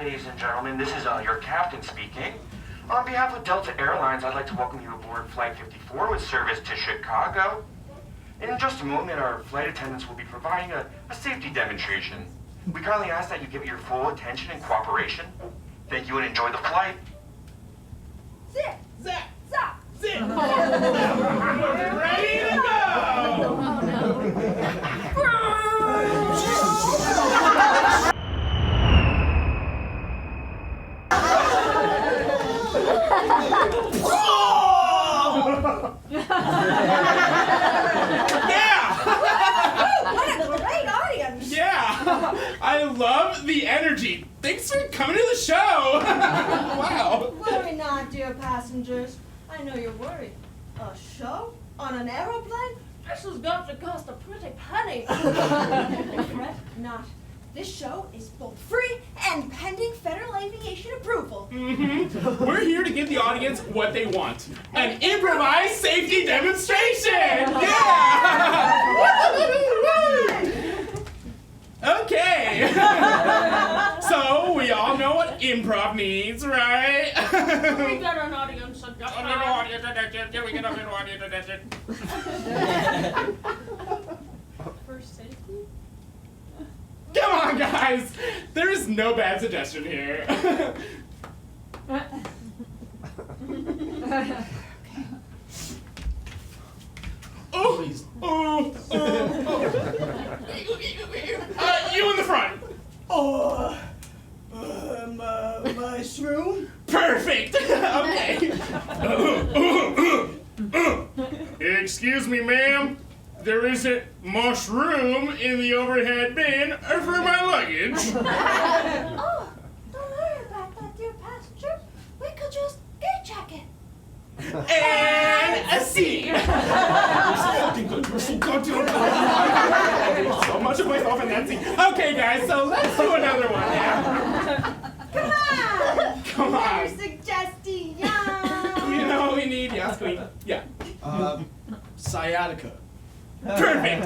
ladies and gentlemen. This is your captain speaking. On behalf of Delta Airlines, I'd like to welcome you aboard Flight 54 with service to Chicago. In just a moment, our flight attendants will be providing a safety demonstration. We kindly ask that you give it your full attention and cooperation. Thank you and enjoy the flight. Zip! Zap! Zap! Zip! Ready to go! What a great audience! Yeah! I love the energy. Thanks for coming to the show. Wow. Worry not, dear passengers. I know you're worried. A show? On an aeroplane? This has got to cost a pretty penny. Fret not. This show is both free and pending Federal Aviation approval. Mm-hmm. We're here to give the audience what they want. An improvised safety demonstration! Yeah! Okay. So, we all know what improv needs, right? We got an audience. First safety? Come on, guys! There is no bad suggestion here. Oh, you in the front. Mushroom? Perfect. Okay. Excuse me, ma'am. There isn't mushroom in the overhead bin for my luggage. Oh, don't worry about that, dear passenger. We could just gate check it. And a scene. So much of myself in that scene. Okay, guys, so let's do another one now. Come on! Come What on. are you suggesting? You know what we need? Yes, Queen. Yeah. Sciatica. Perfect.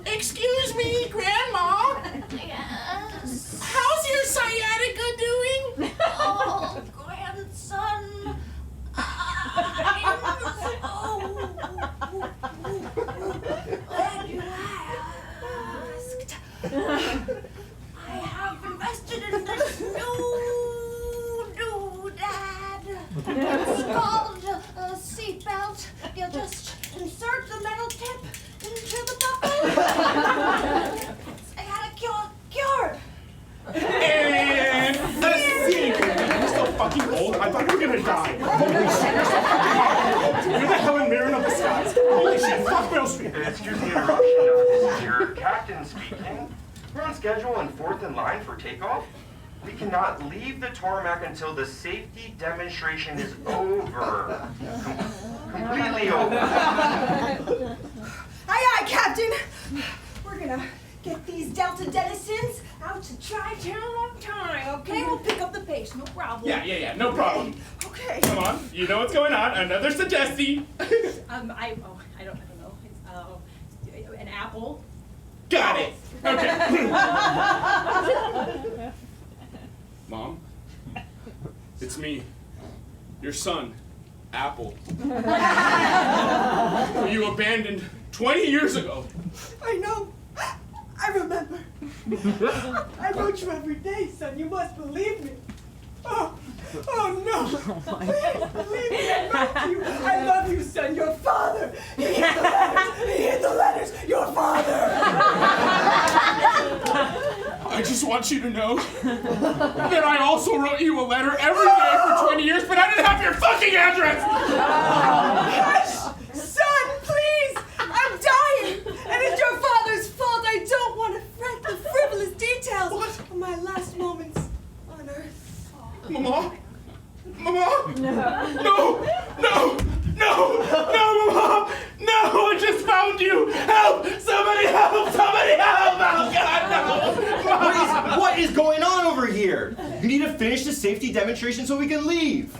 Excuse me, Grandma. Yes. How's your sciatica doing? Oh, grandson. I'm glad you asked. I have invested in this new doodad. It's called a seatbelt. You'll just insert the metal tip into the buckle. I got a cured. And the scene. You're so fucking old. I thought you were gonna die. Holy shit, you're so fucking old. You're the Helen Mirren of the skies. Holy shit, fuck Meryl Streep. Excuse the interruption. This is your captain speaking. We're on schedule and fourth in line for takeoff. We cannot leave the tarmac until the safety demonstration is over. Completely over. Aye, aye, Captain. We're gonna get these Delta denizens out to Tri-Town on time, okay? We'll pick up the pace, no problem. Yeah, no problem. Okay. Come on, you know what's going on. Another suggestion. I don't know. It's an apple. Got it. Okay. Mom, it's me, your son, Apple. You abandoned 20 years ago. I know. I remember. I wrote you every day, son. You must believe me. Oh no. Please believe me. I wrote you. I love you, son. Your father. He hid the letters. He hid the letters. Your father. I just want you to know that I also wrote you a letter every day for 20 years, but I didn't have your fucking address! Hush! Son, please! I'm dying! And it's your father's fault. I don't want to fret the frivolous details of my last moments on Earth. Mama? Mama? No! Mama! No! I just found you! Help! Somebody help! Somebody help! Oh, God, no! What is going on over here? You need to finish the safety demonstration so we can leave.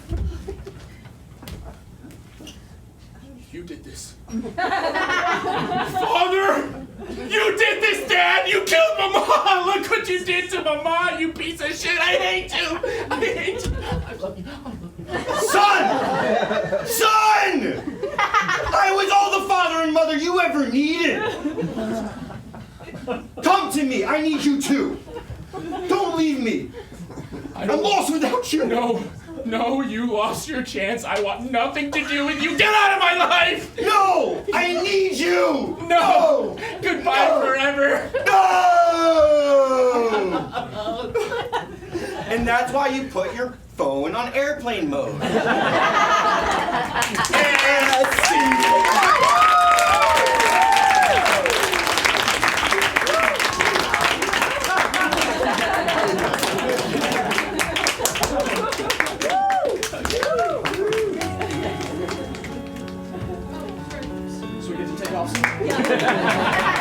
You did this. Father! You did this to Dad, you killed Mama! Look what you did to Mama, you piece of shit! I hate you! I hate you! I love you. Son! Son! I was all the father and mother you ever needed! Come to me, I need you too! Don't leave me! I'm lost without you! No, you lost your chance. I want nothing to do with you. Get out of my life! No! I need you! No! Goodbye forever! No! And that's why you put your phone on airplane mode. So we get to take off soon?